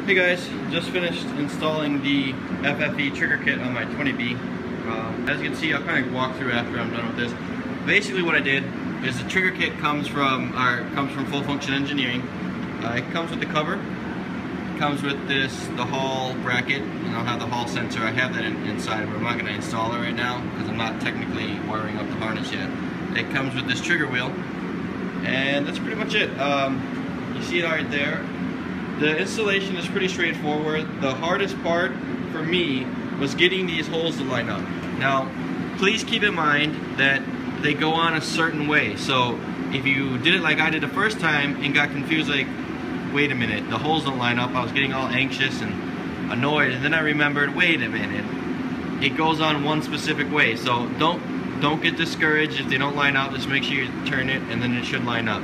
Hey guys, just finished installing the FFE trigger kit on my 20B. As you can see, I'll kind of walk through after I'm done with this. Basically what I did is the trigger kit comes from Full Function Engineering. It comes with the cover, it comes with the Hall bracket, and I'll have the Hall sensor. I have that inside, but I'm not going to install it right now because I'm not technically wiring up the harness yet. It comes with this trigger wheel, and that's pretty much it. You see it right there. The installation is pretty straightforward. The hardest part for me was getting these holes to line up. Now, please keep in mind that they go on a certain way. So if you did it like I did the first time and got confused, like, wait a minute, the holes don't line up, I was getting all anxious and annoyed, and then I remembered, wait a minute, it goes on one specific way. So don't get discouraged if they don't line up. Just make sure you turn it and then it should line up.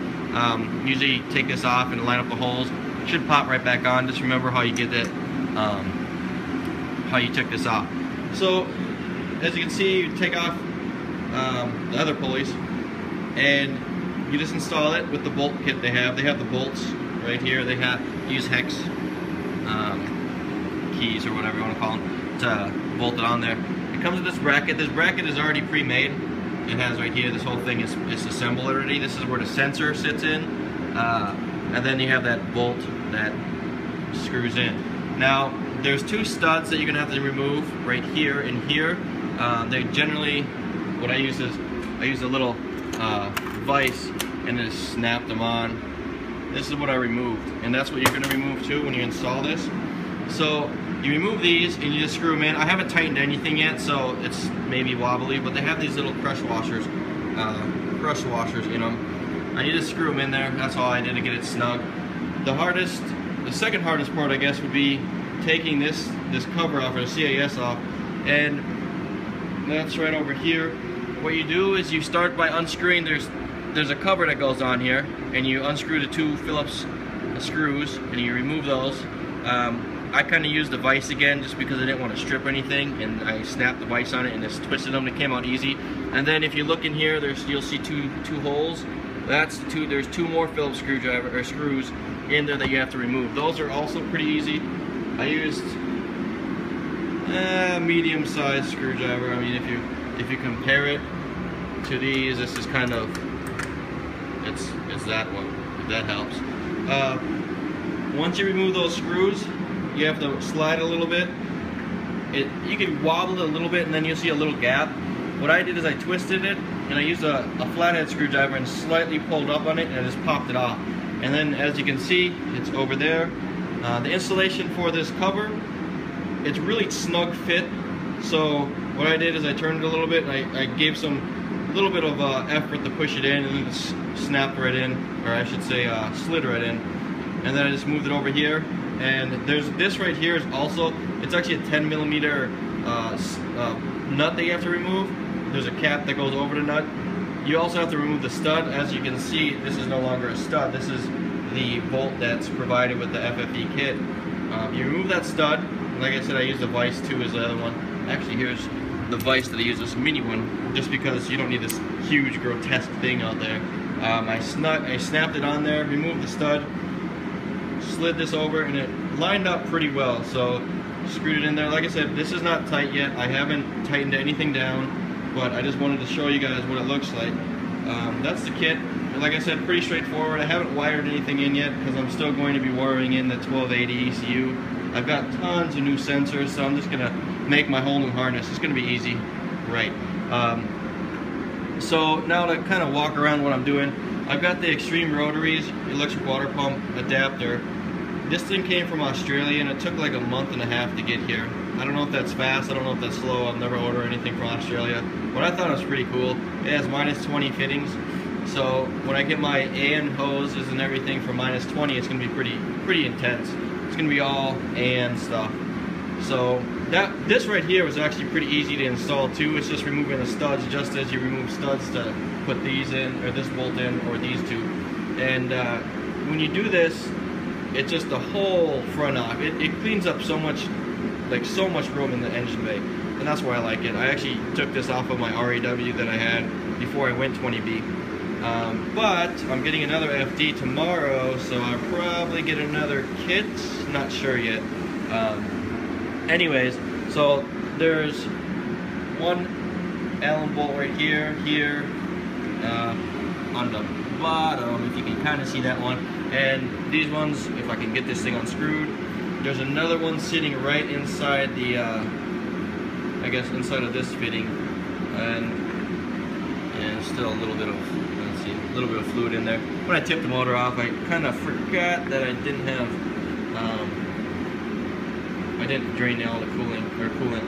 Usually take this off and line up the holes. It should pop right back on. Just remember how you get that, how you took this off. So as you can see, you take off the other pulleys and you just install it with the bolt kit they have. They have the bolts right here. They use hex keys or whatever you want to call them to bolt it on there. It comes with this bracket. This bracket is already pre-made. It has right here, this whole thing is assembled already. This is where the sensor sits in. And then you have that bolt that screws in. Now, there's two studs that you're gonna have to remove right here and here. They generally, what I use is, I use a little vise and just snap them on. This is what I removed, and that's what you're gonna remove too when you install this. So you remove these and you just screw them in. I haven't tightened anything yet, so it's maybe wobbly, but they have these little crush washers in them. I need to screw them in there. That's all I did to get it snug. The second hardest part, I guess, would be taking this cover off, or the CAS off, and that's right over here. What you do is you start by unscrewing. There's a cover that goes on here, and you unscrew the two Phillips screws, and you remove those. I kind of used the vise again just because I didn't want to strip anything, and I snapped the vise on it and just twisted them. It came out easy. And then if you look in here, you'll see two holes. There's two more Phillips screws in there that you have to remove. Those are also pretty easy. I used a medium-sized screwdriver. I mean, if you compare it to these, this is kind of it's that one. If that helps. Once you remove those screws, you have to slide a little bit. You can wobble it a little bit, and then you'll see a little gap. What I did is I twisted it, and I used a flathead screwdriver and slightly pulled up on it, and I just popped it off. And then, as you can see, it's over there. The installation for this cover, it's really snug fit. So what I did is I turned it a little bit, and I gave a little bit of effort to push it in, and then it snapped right in, or I should say slid right in. And then I just moved it over here. And there's this right here is also, it's actually a 10mm nut that you have to remove. There's a cap that goes over the nut. You also have to remove the stud. As you can see, this is no longer a stud. This is the bolt that's provided with the FFE kit. You remove that stud. Like I said, I used a vise too as the other one. Actually, here's the vise that I use, this mini one, just because you don't need this huge grotesque thing out there. I snapped it on there, removed the stud, slid this over, and it lined up pretty well. So screwed it in there. Like I said, this is not tight yet. I haven't tightened anything down, but I just wanted to show you guys what it looks like. That's the kit. Like I said, pretty straightforward. I haven't wired anything in yet because I'm still going to be wiring in the 1280 ECU. I've got tons of new sensors, so I'm just gonna make my whole new harness. It's gonna be easy, right? So now to kind of walk around what I'm doing, I've got the Extreme Rotaries electric water pump adapter. This thing came from Australia, and it took like a month and a half to get here. I don't know if that's fast, I don't know if that's slow. I've never ordered anything from Australia, but I thought it was pretty cool. It has -20 fittings, so when I get my AN hoses and everything for -20, it's gonna be pretty intense. It's gonna be all AN stuff. So this right here was actually pretty easy to install too. It's just removing the studs, just as you remove studs to put these in, or this bolt in, or these two. And when you do this, it's just the whole front off. It cleans up so much room in the engine bay, and that's why I like it. I actually took this off of my RAW that I had before I went 20B. But I'm getting another FD tomorrow, so I'll probably get another kit. Not sure yet. Anyways, so there's one Allen bolt right here, on the bottom, if you can kind of see that one. And these ones, if I can get this thing unscrewed, there's another one sitting right inside the, I guess inside of this fitting, and still a little bit of, let's see, a little bit of fluid in there. When I tipped the motor off, I kind of forgot that I didn't have, I didn't drain all the coolant.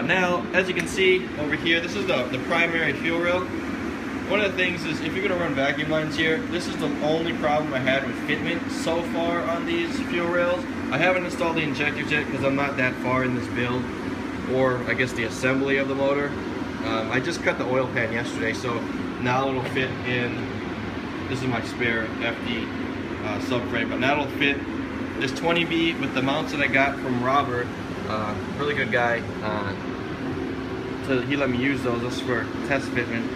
Now, as you can see over here, this is the primary fuel rail. One of the things is, if you're going to run vacuum lines here, this is the only problem I had with fitment so far on these fuel rails. I haven't installed the injectors yet because I'm not that far in this build, or I guess the assembly of the motor. I just cut the oil pan yesterday, so now it'll fit in. This is my spare FD subframe, but now it'll fit this 20B with the mounts that I got from Robert, really good guy. So he let me use those just for test fitment.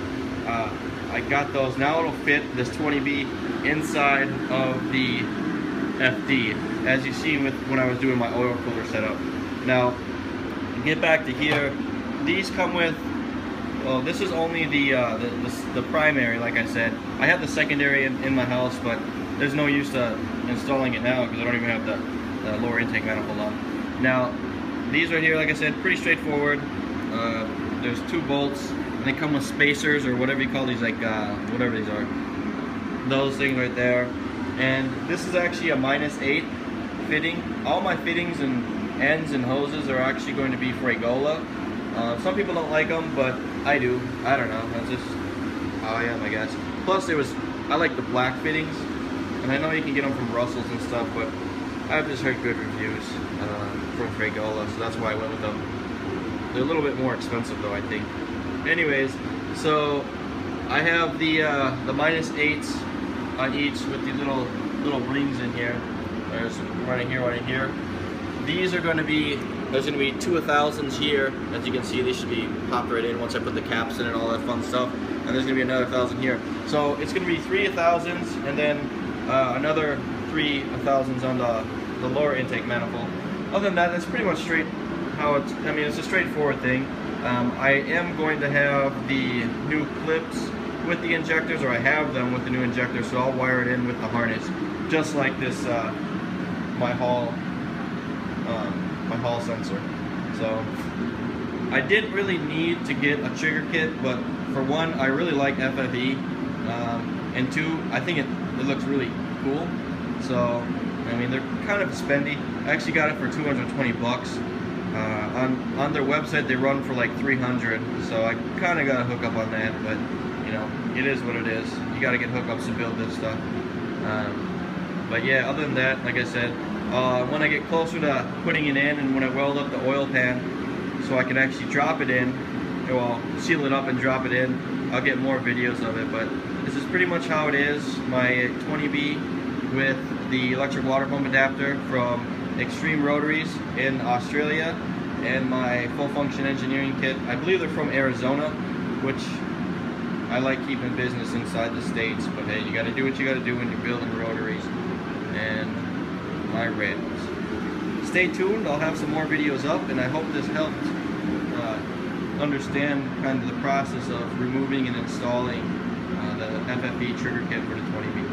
I got those. Now it'll fit this 20B inside of the FD, as you see with when I was doing my oil cooler setup. Now, to get back to here, these come with, well, this is only the primary, like I said. I have the secondary in my house, but there's no use to installing it now because I don't even have the lower intake manifold on. Now, these right here, like I said, pretty straightforward. There's two bolts. They come with spacers or whatever you call these, like whatever these are. Those things right there. And this is actually a -8 fitting. All my fittings and ends and hoses are actually going to be Fragola. Some people don't like them, but I do. I don't know. That's just how I am, I guess. Plus, I like the black fittings, and I know you can get them from Russell's and stuff, but I've just heard good reviews from Fragola, so that's why I went with them. They're a little bit more expensive, though, I think. Anyways, so I have the -8s on each with these little rings in here. There's one in here, one in here. These are going to be, there's going to be 2 1000s here. As you can see, they should be popped right in once I put the caps in and all that fun stuff. And there's going to be another 1000 here. So it's going to be 3 1000s and then another 3 1000s on the lower intake manifold. Other than that, that's pretty much straight how it's, I mean, it's a straightforward thing. I am going to have the new clips with the injectors, or I have them with the new injectors, so I'll wire it in with the harness, just like this, my Hall sensor. So I didn't really need to get a trigger kit, but for one, I really like FFE, and two, I think it looks really cool. So I mean, they're kind of spendy. I actually got it for 220 bucks. On their website they run for like 300, so I kind of got to hook up on that, but you know, it is what it is. You got to get hookups to build this stuff. But yeah, other than that, like I said, when I get closer to putting it in and when I weld up the oil pan so I can actually drop it in, well, seal it up and drop it in, I'll get more videos of it. But this is pretty much how it is. My 20B with the electric water pump adapter from Extreme Rotaries in Australia, and my full function engineering kit. I believe they're from Arizona, which I like keeping business inside the States, but hey, you gotta do what you gotta do when you're building rotaries. And my rams. Stay tuned, I'll have some more videos up, and I hope this helped understand kind of the process of removing and installing the FFE trigger kit for the 20B.